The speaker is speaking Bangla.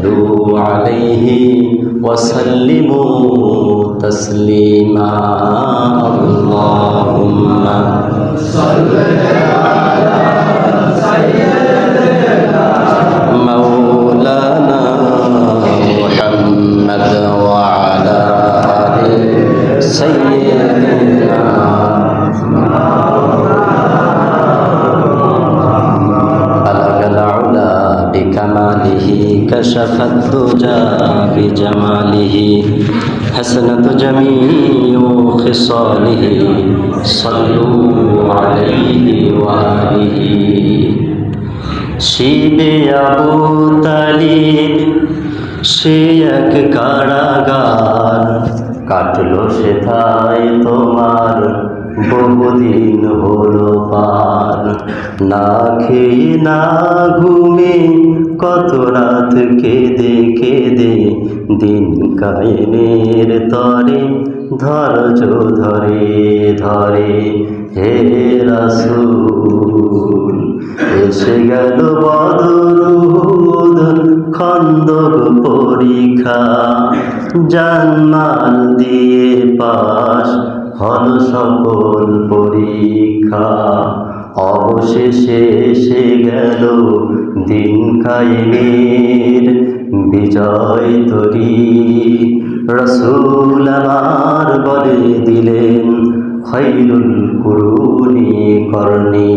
صلوا عليه وسلموا تسليما اللهم صل على سيدنا مولانا محمد وعلى آل سيدنا بكماله كشف الدجى بجماله حسنت جميع خصاله صلوا عليه وآله শিবে আবু তালিব সে এক কারাগার কাটলো সেথায় তোমার বহুদিন হলো পার না খেয়ে না ঘুমে কত রাত কেঁদে কেঁদে দিন কায়েমের তরে ধৈর্য ধরে ধরে হে রাসূল এসে গেল বদর উহুদ খন্দক পরীক্ষা জানমাল দিয়ে পাস হল সকল পরীক্ষা অবশেষে এসে গেল দিন কায়েমের বিজয় তরী রাসূল আমার বলে দিলেন খায়রুল কুরুনি করনি।